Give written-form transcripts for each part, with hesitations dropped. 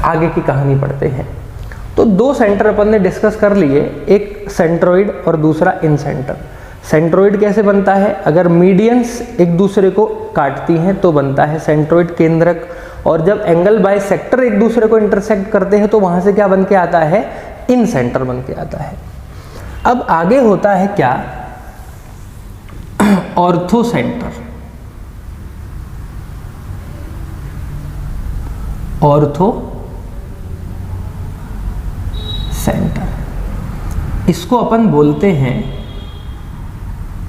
आगे की कहानी पढ़ते हैं। तो दो सेंटर अपन ने डिस्कस कर लिए, एक सेंट्रोइड और दूसरा इन सेंटर। सेंट्रोइड कैसे बनता है? अगर मीडियंस एक दूसरे को काटती हैं तो बनता है सेंट्रोइड केंद्रक, और जब एंगल बाइसेक्टर एक दूसरे को इंटरसेक्ट करते हैं तो वहां से क्या बन के आता है? इन सेंटर बन के आता है। अब आगे होता है क्या? Ortho centre. ऑर्थो सेंटर, इसको अपन बोलते हैं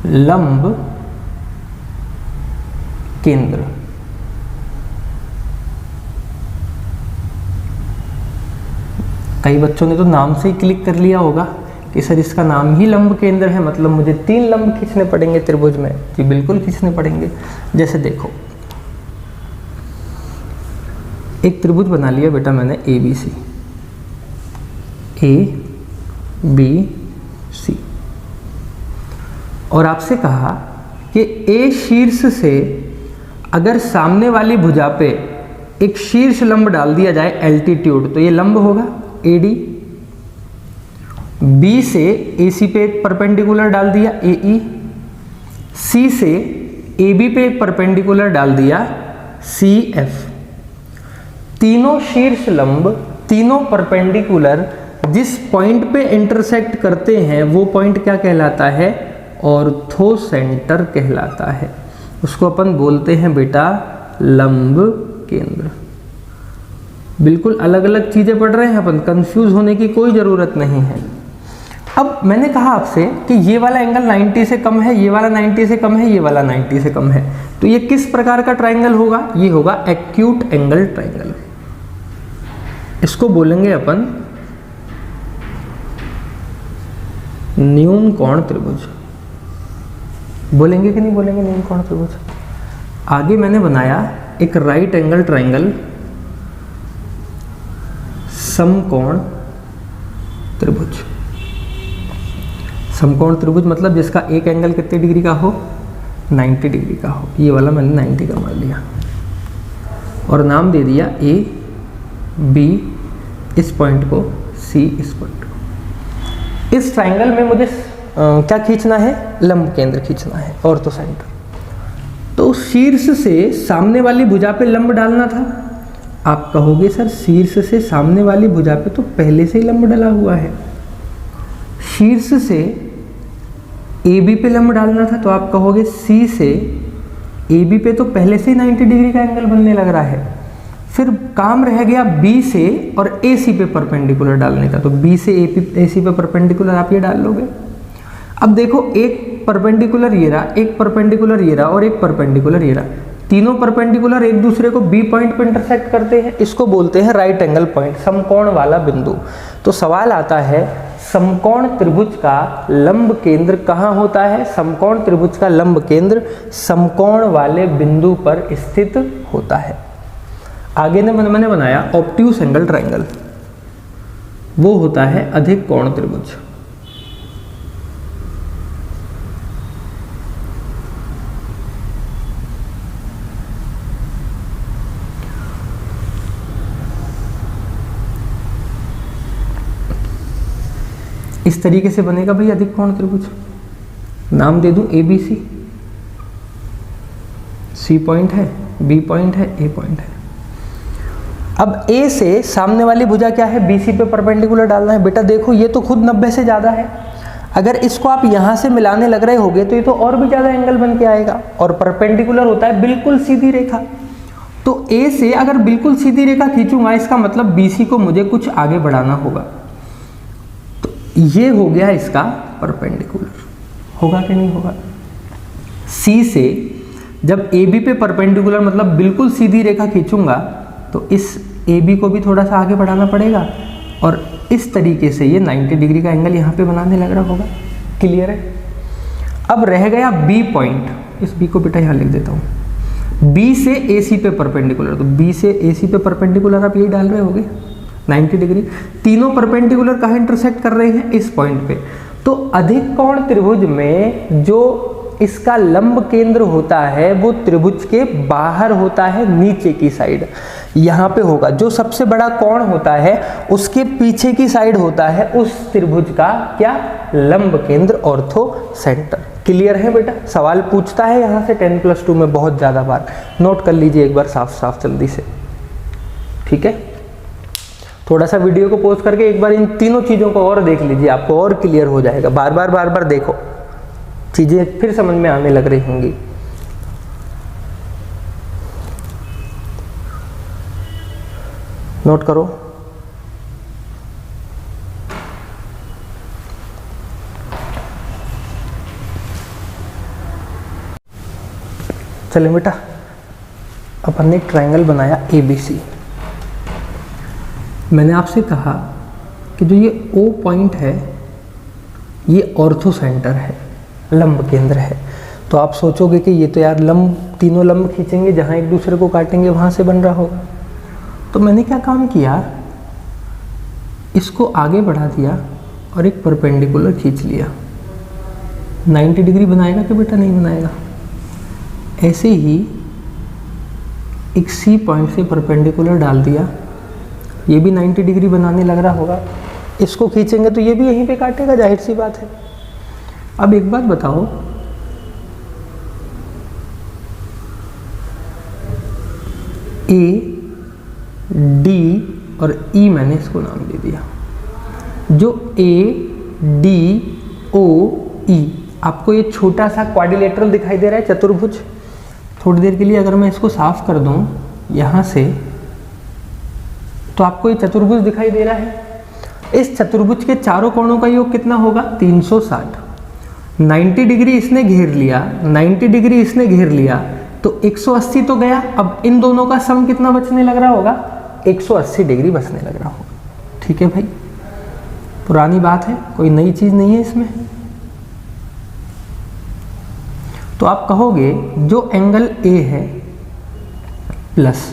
लंब केंद्र। कई बच्चों ने तो नाम से ही क्लिक कर लिया होगा कि सर इसका नाम ही लंब केंद्र है, मतलब मुझे 3 लंब खींचने पड़ेंगे त्रिभुज में। जी बिल्कुल खींचने पड़ेंगे। जैसे देखो, एक त्रिभुज बना लिया बेटा मैंने ABC, ABC, और आपसे कहा कि A शीर्ष से अगर सामने वाली भुजा पे एक शीर्ष लंब डाल दिया जाए एल्टीट्यूड, तो ये लंब होगा AD। B से AC पे एक परपेंडिकुलर डाल दिया AE, C से AB पे एक परपेंडिकुलर डाल दिया CF। तीनों शीर्ष लंब, तीनों परपेंडिकुलर जिस पॉइंट पे इंटरसेक्ट करते हैं वो पॉइंट क्या कहलाता है? ऑर्थो सेंटर कहलाता है। उसको अपन बोलते हैं बेटा लंब केंद्र। बिल्कुल अलग अलग चीजें पढ़ रहे हैं अपन, कंफ्यूज होने की कोई जरूरत नहीं है। अब मैंने कहा आपसे कि ये वाला एंगल 90 से कम है, ये वाला 90 से कम है, ये वाला 90 से कम है, तो ये किस प्रकार का ट्रायंगल होगा? ये होगा एक्यूट एंगल ट्रायंगल। इसको बोलेंगे अपन न्यून कोण त्रिभुज। बोलेंगे कि नहीं बोलेंगे न्यून कोण त्रिभुज? आगे मैंने बनाया एक राइट एंगल ट्रायंगल समकोण त्रिभुज। समकोण त्रिभुज मतलब जिसका एक एंगल कितने डिग्री का हो? 90 डिग्री का हो। ये वाला मैंने 90 का मान लिया और नाम दे दिया A, B इस पॉइंट को, C इस पॉइंट को। इस ट्रायंगल में मुझे क्या खींचना है? लंब केंद्र खींचना है, ऑर्थो सेंटर। तो शीर्ष से सामने वाली भुजा पे लंब डालना था। आप कहोगे सर शीर्ष से सामने वाली भुजा पे तो पहले से ही लंब डला हुआ है। शीर्ष से AB पे लंब डालना था, तो आप कहोगे C से AB पे तो पहले से ही 90 डिग्री का एंगल बनने लग रहा है। फिर काम रह गया B से और AC पे परपेंडिकुलर डालने का, तो B से AC पे परपेंडिकुलर आप ये डाल लोगे। अब देखो, एक परपेंडिकुलर ये रहा, एक परपेंडिकुलर ये रहा और एक परपेंडिकुलर ये रहा। तीनों परपेंडिकुलर एक दूसरे को B पॉइंट पर इंटरसेक्ट करते हैं। इसको बोलते हैं राइट एंगल पॉइंट, समकोण वाला बिंदु। तो सवाल आता है, समकोण त्रिभुज का लंब केंद्र कहाँ होता है? समकोण त्रिभुज का लंब केंद्र समकोण वाले बिंदु पर स्थित होता है। आगे मैंने बनाया ऑब्ट्यूस एंगल ट्रायंगल, वो होता है अधिक कोण त्रिभुज। इस तरीके से बनेगा भाई अधिक कोण त्रिभुज। नाम दे दूं ABC, C पॉइंट है, B पॉइंट है, A पॉइंट है। अब A से सामने वाली भुजा क्या है? BC पे परपेंडिकुलर डालना है। बेटा देखो, ये तो खुद 90 से ज़्यादा है। अगर इसको आप यहाँ से मिलाने लग रहे होगे तो ये तो और भी ज़्यादा एंगल बन के आएगा, और परपेंडिकुलर होता है बिल्कुल सीधी रेखा। तो A से अगर बिल्कुल सीधी रेखा खींचूंगा, इसका मतलब BC को मुझे कुछ आगे बढ़ाना होगा। तो ये हो गया इसका परपेंडिकुलर, होगा कि नहीं होगा? C से जब AB पे परपेंडिकुलर मतलब बिल्कुल सीधी रेखा खींचूंगा, तो इस AB को भी थोड़ा सा आगे बढ़ाना पड़ेगा, और इस तरीके से ये 90 डिग्री का एंगल यहाँ पे बनाने लग रहा होगा। क्लियर है? अब रह गया B पॉइंट। इस B को बेटा यहाँ लिख देता हूँ। B से AC पे परपेंडिकुलर, तो B से AC पे परपेंडिकुलर आप यही डाल रहे होगे 90 डिग्री। तीनों परपेंडिकुलर कहाँ इंटरसेक्ट कर रहे हैं? इस पॉइंट पे। तो अधिक कोण त्रिभुज में जो इसका लंब केंद्र होता है वो त्रिभुज के बाहर होता है, नीचे की साइड यहाँ पे होगा। जो सबसे बड़ा कोण होता है उसके पीछे की साइड होता है उस त्रिभुज का क्या, लंब केंद्र, ऑर्थो सेंटर। क्लियर है बेटा? सवाल पूछता है यहाँ से 10+2 में बहुत ज़्यादा बार, नोट कर लीजिए एक बार साफ साफ जल्दी से, ठीक है। थोड़ा सा वीडियो को पॉज करके एक बार इन तीनों चीज़ों को और देख लीजिए, आपको और क्लियर हो जाएगा। बार बार देखो, चीज़ें फिर समझ में आने लग रही होंगी। नोट करो। चलिए बेटा, अपन ने एक ट्रायंगल बनाया ABC। मैंने आपसे कहा कि जो ये O पॉइंट है ये ऑर्थो सेंटर है, लंब केंद्र है। तो आप सोचोगे कि ये तो यार लंब, तीनों लंब खींचेंगे जहाँ एक दूसरे को काटेंगे वहाँ से बन रहा होगा। तो मैंने क्या काम किया, इसको आगे बढ़ा दिया और एक परपेंडिकुलर खींच लिया। 90 डिग्री बनाएगा कि बेटा नहीं बनाएगा? ऐसे ही एक C पॉइंट से परपेंडिकुलर डाल दिया, ये भी 90 डिग्री बनाने लग रहा होगा। इसको खींचेंगे तो ये भी यहीं पे काटेगा, जाहिर सी बात है। अब एक बात बताओ, A, D और E मैंने इसको नाम दे दिया। जो A, D, O, E, आपको ये छोटा सा क्वाड्रिलेटरल दिखाई दे रहा है, चतुर्भुज। थोड़ी देर के लिए अगर मैं इसको साफ कर दूं यहाँ से, तो आपको ये चतुर्भुज दिखाई दे रहा है। इस चतुर्भुज के चारों कोणों का योग कितना होगा? 360। 90 डिग्री इसने घेर लिया, 90 डिग्री इसने घेर लिया, तो 180 तो गया। अब इन दोनों का सम कितना बचने लग रहा होगा? 180 डिग्री बचने लग रहा होगा। ठीक है भाई, पुरानी बात है, कोई नई चीज नहीं है इसमें। तो आप कहोगे जो एंगल A है प्लस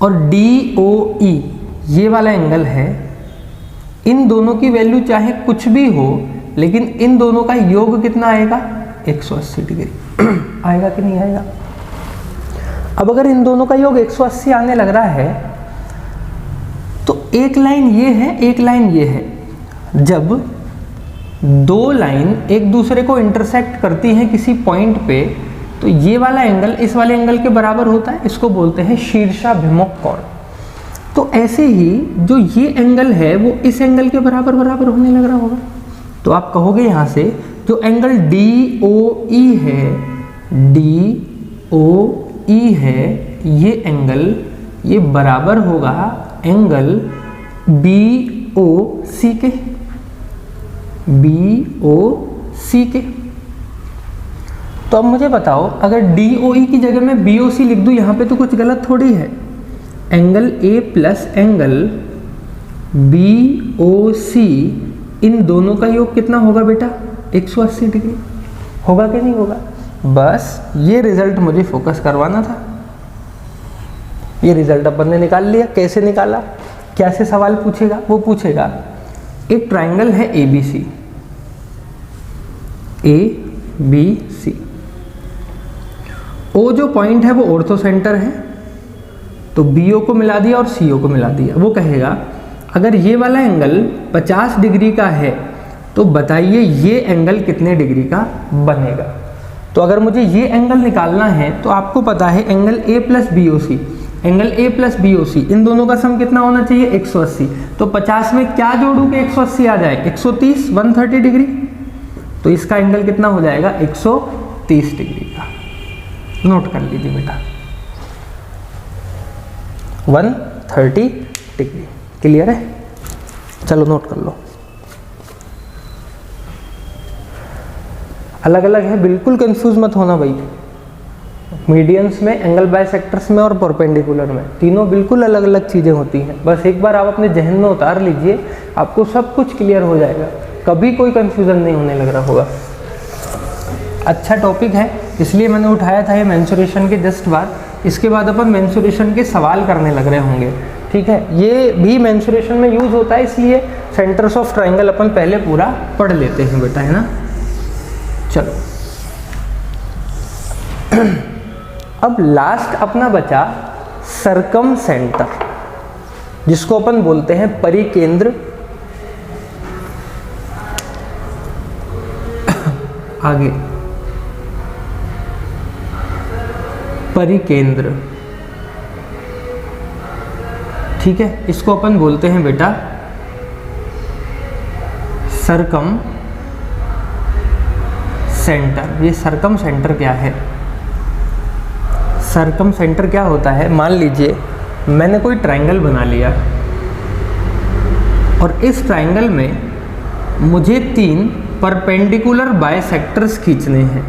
और DOE ये वाला एंगल है, इन दोनों की वैल्यू चाहे कुछ भी हो, लेकिन इन दोनों का योग कितना आएगा? 180 डिग्री आएगा कि नहीं आएगा? अब अगर इन दोनों का योग 180 आने लग रहा है, तो एक लाइन ये है, एक लाइन ये है। जब दो लाइन एक दूसरे को इंटरसेक्ट करती हैं किसी पॉइंट पे, तो ये वाला एंगल इस वाले एंगल के बराबर होता है, इसको बोलते हैं शीर्षाभिमुख कोण। तो ऐसे ही जो ये एंगल है वो इस एंगल के बराबर होने लग रहा होगा। तो आप कहोगे यहाँ से जो एंगल DOE है, DOE है, ये एंगल ये बराबर होगा एंगल BOC के, BOC के। तो अब मुझे बताओ, अगर DOE की जगह मैं BOC लिख दूं यहाँ पे, तो कुछ गलत थोड़ी है। Angle A plus angle BOC, इन दोनों का योग कितना होगा बेटा? 180 डिग्री। होगा कि नहीं होगा? बस ये रिजल्ट मुझे फोकस करवाना था। ये रिजल्ट अपन ने निकाल लिया। कैसे निकाला? कैसे सवाल पूछेगा? वो पूछेगा एक ट्राइंगल है ABC, ABC, O जो पॉइंट है वो ऑर्थो सेंटर है, तो BO को मिला दिया और CO को मिला दिया। वो कहेगा अगर ये वाला एंगल 50 डिग्री का है तो बताइए ये एंगल कितने डिग्री का बनेगा। तो अगर मुझे ये एंगल निकालना है तो आपको पता है angle A plus BOC, angle A plus BOC, इन दोनों का सम कितना होना चाहिए? 180। तो 50 में क्या जोड़ूं कि 180 आ जाए? 130, 130 डिग्री। तो इसका एंगल कितना हो जाएगा? 130 डिग्री का। नोट कर लीजिए बेटा, 130 डिग्री। क्लियर है? चलो नोट कर लो। अलग अलग है, बिल्कुल कंफ्यूज मत होना भाई। मीडियंस में, एंगल बाइसेक्टर्स में और परपेंडिकुलर में, तीनों बिल्कुल अलग अलग चीज़ें होती हैं। बस एक बार आप अपने जहन में उतार लीजिए, आपको सब कुछ क्लियर हो जाएगा, कभी कोई कंफ्यूजन नहीं होने लग रहा होगा। अच्छा टॉपिक है, इसलिए मैंने उठाया था ये मेंसुरेशन के जस्ट बाद। इसके बाद अपन मेंसुरेशन के सवाल करने लग रहे होंगे, ठीक है। ये भी मेंसुरेशन में यूज़ होता है, इसलिए सेंटर्स ऑफ ट्राइंगल अपन पहले पूरा पढ़ लेते हैं बेटा, है ना। चलो अब लास्ट अपना बचा सरकम सेंटर, जिसको अपन बोलते हैं परिकेंद्र। आगे परिकेंद्र, ठीक है, इसको अपन बोलते हैं बेटा सरकम सेंटर। ये सरकम सेंटर क्या है? सरकम सेंटर क्या होता है? मान लीजिए मैंने कोई ट्रायंगल बना लिया और इस ट्रायंगल में मुझे 3 परपेंडिकुलर बाइसेक्टर्स खींचने हैं।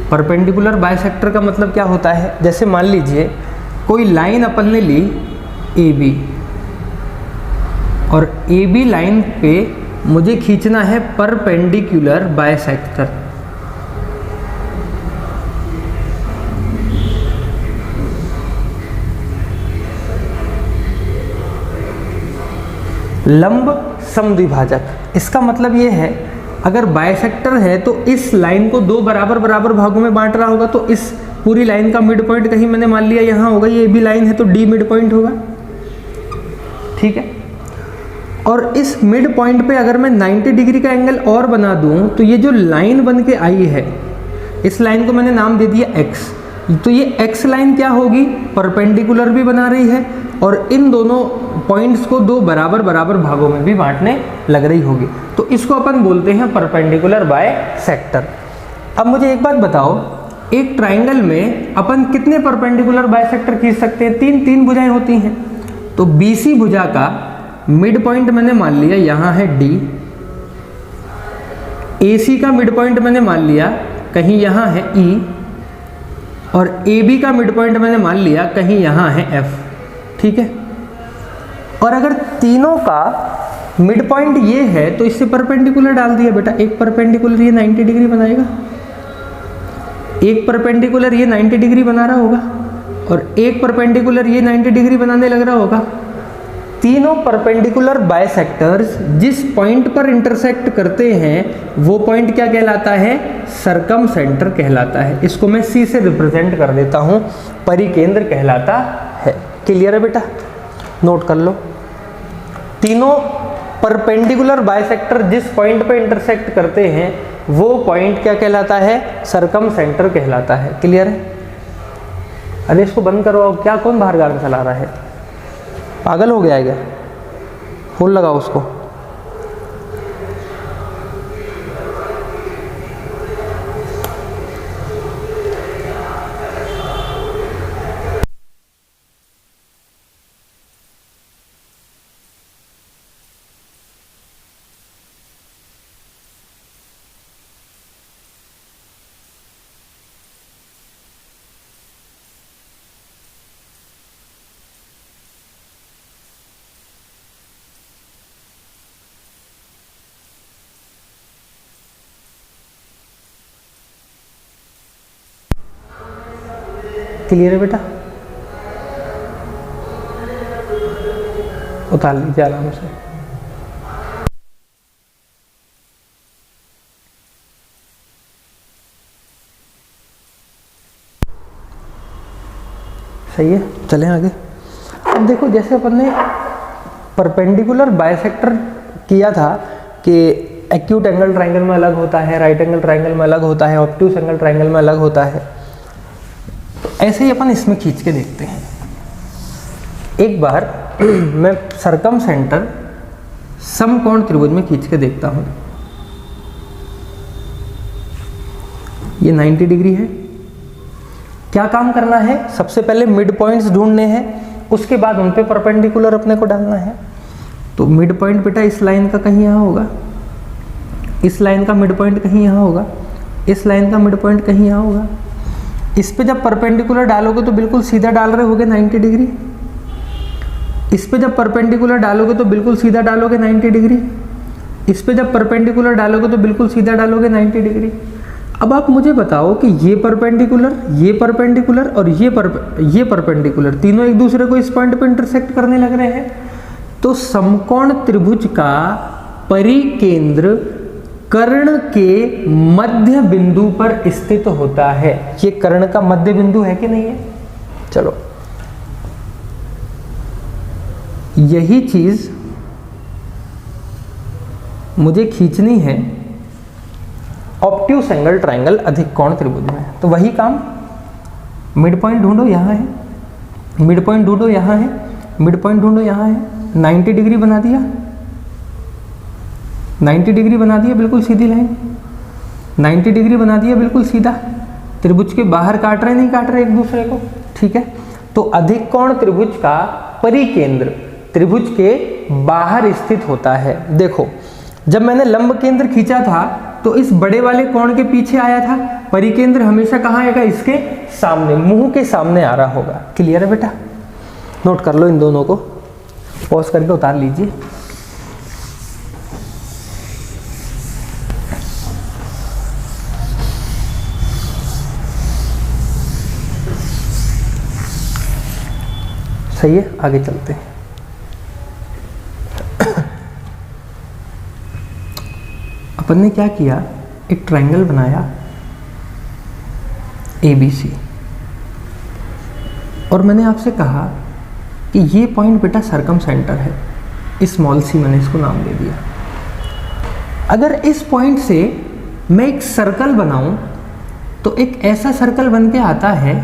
परपेंडिकुलर बाइसेक्टर का मतलब क्या होता है? जैसे मान लीजिए कोई लाइन अपन ने ली AB और AB लाइन पे मुझे खींचना है परपेंडिकुलर बाइसेक्टर। लंब समद्विभाजक, इसका मतलब ये है अगर बाइसेक्टर है तो इस लाइन को 2 बराबर बराबर भागों में बांट रहा होगा, तो इस पूरी लाइन का मिड पॉइंट कहीं मैंने मान लिया यहाँ होगा, ये भी लाइन है तो D मिड पॉइंट होगा, ठीक है। और इस मिड पॉइंट पे अगर मैं 90 डिग्री का एंगल और बना दूं तो ये जो लाइन बन के आई है, इस लाइन को मैंने नाम दे दिया X, तो ये X लाइन क्या होगी? परपेंडिकुलर भी बना रही है और इन दोनों पॉइंट्स को 2 बराबर बराबर भागों में भी बांटने लग रही होगी, तो इसको अपन बोलते हैं परपेंडिकुलर बाइसेक्टर। अब मुझे एक बात बताओ, एक ट्राइंगल में अपन कितने परपेंडिकुलर बाइसेक्टर खींच सकते हैं? 3 भुजाएं होती हैं, तो BC भुजा का मिड पॉइंट मैंने मान लिया यहाँ है D, AC का मिड पॉइंट मैंने मान लिया कहीं यहाँ है E, और AB का मिड पॉइंट मैंने मान लिया कहीं यहाँ है F, ठीक है। और अगर तीनों का मिड पॉइंट ये है तो इससे परपेंडिकुलर डाल दिया बेटा, एक परपेंडिकुलर ये 90 डिग्री बनाएगा, एक परपेंडिकुलर ये 90 डिग्री बना रहा होगा और एक परपेंडिकुलर ये 90 डिग्री बनाने लग रहा होगा। तीनों परपेंडिकुलर बाइसेक्टर्स जिस पॉइंट पर इंटरसेक्ट करते हैं वो पॉइंट क्या कहलाता है? सरकम सेंटर कहलाता है। इसको मैं C से रिप्रेजेंट कर देता हूं, परिकेंद्र कहलाता है। क्लियर है बेटा? नोट कर लो, तीनों परपेंडिकुलर बाइसेक्टर जिस पॉइंट पर इंटरसेक्ट करते हैं वो पॉइंट क्या कहलाता है? सरकम सेंटर कहलाता है। क्लियर है? अरे इसको बंद करो, क्या कौन बाहर गाना चला रहा है? पागल हो गया है क्या? फोन लगाओ उसको। क्लियर है बेटा? उतार लीजिए आराम से। सही है, चलें आगे। अब देखो, जैसे अपन ने परपेंडिकुलर बाइसेक्टर किया था कि एक्यूट एंगल ट्रायंगल में अलग होता है, राइट एंगल ट्रायंगल में अलग होता है, ऑब्ट्यूस एंगल ट्रायंगल में अलग होता है, तो ऐसे ही अपन इसमें खींच के देखते हैं। एक बार मैं सरकम सेंटर समकोण त्रिभुज में खींच के देखता हूं। ये 90 डिग्री है। क्या काम करना है? सबसे पहले मिड पॉइंट्स ढूंढने हैं, उसके बाद उन पे परपेंडिकुलर अपने को डालना है। तो मिड पॉइंट बेटा इस लाइन का कहीं यहाँ होगा, इस लाइन का मिड पॉइंट कहीं यहाँ होगा, इस लाइन का मिड पॉइंट कहीं यहाँ होगा। इस पे जब परपेंडिकुलर डालोगे तो बिल्कुल सीधा डाल रहे होगे 90 डिग्री। इस पे जब परपेंडिकुलर डालोगे तो बिल्कुल सीधा डालोगे 90 डिग्री। इस पे जब परपेंडिकुलर डालोगे तो बिल्कुल सीधा डालोगे 90 डिग्री। अब आप मुझे बताओ कि ये परपेंडिकुलर और ये परपेंडिकुलर तीनों एक दूसरे को इस पॉइंट पर इंटरसेक्ट करने लग रहे हैं, तो समकोण त्रिभुज का परिकेंद्र कर्ण के मध्य बिंदु पर स्थित होता है। ये कर्ण का मध्य बिंदु है कि नहीं है? चलो, यही चीज मुझे खींचनी है ऑब्ट्यूस एंगल ट्रायंगल अधिक कोण त्रिभुज में। तो वही काम, मिड पॉइंट ढूंढो, यहाँ है, मिड पॉइंट ढूंढो, यहाँ है, मिड पॉइंट ढूंढो, यहाँ है। 90 डिग्री बना दिया, 90 डिग्री बना दिया, बिल्कुल सीधी लाइन, 90 डिग्री बना दिया, बिल्कुल सीधा। त्रिभुज के बाहर काट रहे, नहीं काट रहे एक दूसरे को, ठीक है। तो अधिक कोण त्रिभुज का परिकेंद्र त्रिभुज के बाहर स्थित होता है। देखो, जब मैंने लंब केंद्र खींचा था तो इस बड़े वाले कोण के पीछे आया था, परिकेंद्र हमेशा कहाँ आएगा? इसके सामने, मुंह के सामने आ रहा होगा। क्लियर है बेटा? नोट कर लो इन दोनों को, पॉज करके उतार लीजिए। सही है, आगे चलते हैं। अपन ने क्या किया, एक ट्रायंगल बनाया ABC, और मैंने आपसे कहा कि ये पॉइंट बेटा सरकम सेंटर है, स्मॉल सी मैंने इसको नाम दे दिया। अगर इस पॉइंट से मैं एक सर्कल बनाऊं तो एक ऐसा सर्कल बन के आता है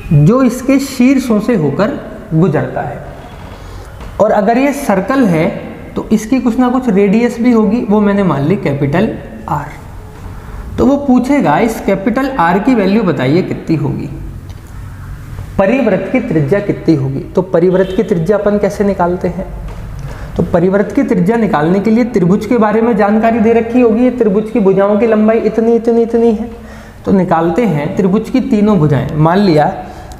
जो इसके शीर्षों से होकर गुजरता है, और अगर ये सर्कल है तो इसकी कुछ ना कुछ रेडियस भी होगी, वो मैंने मान ली कैपिटल R। तो वो पूछेगा इस कैपिटल R की वैल्यू बताइए कितनी होगी, परिवृत्त की त्रिज्या कितनी होगी। तो परिवृत्त की त्रिज्या अपन कैसे निकालते हैं? तो परिवृत्त की त्रिज्या निकालने के लिए त्रिभुज के बारे में जानकारी दे रखी होगी, ये त्रिभुज की भुजाओं की लंबाई इतनी इतनी इतनी है। तो निकालते हैं त्रिभुज की तीनों भुजाएं। मान लिया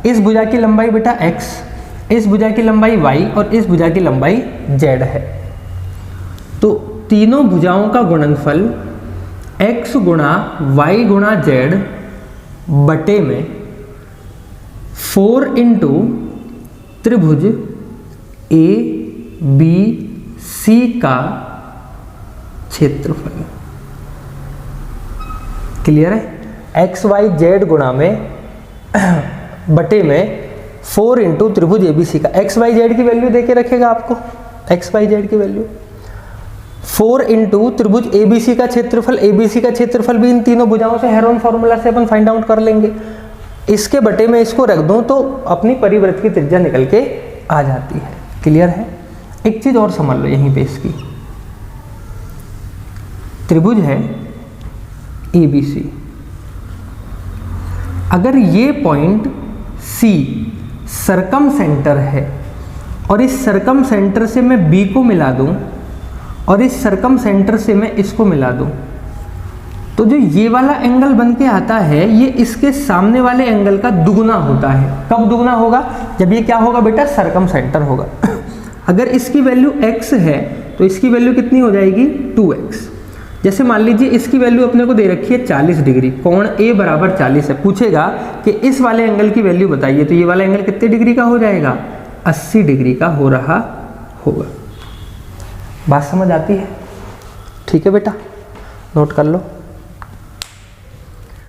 इस भुजा की लंबाई बेटा x, इस भुजा की लंबाई y और इस भुजा की लंबाई z है। तो तीनों भुजाओं का गुणनफल x गुणा y गुणा z बटे में 4 इंटू त्रिभुज A B C का क्षेत्रफल। क्लियर है? x y z गुणा में बटे में 4 इंटू त्रिभुज ABC का, x y z की वैल्यू देके रखेगा आपको, x y z की वैल्यू 4 इंटू त्रिभुज ABC का क्षेत्रफल। ABC का क्षेत्रफल भी इन तीनों भुजाओं से हेरोन फॉर्मूला से अपन फाइंड आउट कर लेंगे। इसके बटे में इसको रख दूं तो अपनी परिवृत्त की त्रिज्या निकल के आ जाती है। क्लियर है? एक चीज और समझ लो यहीं पे, इसकी त्रिभुज है ABC, अगर ये पॉइंट C सरकम सेंटर है और इस सरकम सेंटर से मैं B को मिला दूं और इस सरकम सेंटर से मैं इसको मिला दूं, तो जो ये वाला एंगल बन के आता है ये इसके सामने वाले एंगल का दुगुना होता है। कब दुगुना होगा? जब ये क्या होगा बेटा? सरकम सेंटर होगा। अगर इसकी वैल्यू x है तो इसकी वैल्यू कितनी हो जाएगी? 2x। जैसे मान लीजिए इसकी वैल्यू अपने को दे रखी है 40 डिग्री, कोण A बराबर 40 है। पूछेगा कि इस वाले एंगल की वैल्यू बताइए, तो ये वाला एंगल कितने डिग्री का हो जाएगा? 80 डिग्री का हो रहा होगा। बात समझ आती है? ठीक है बेटा, नोट कर लो।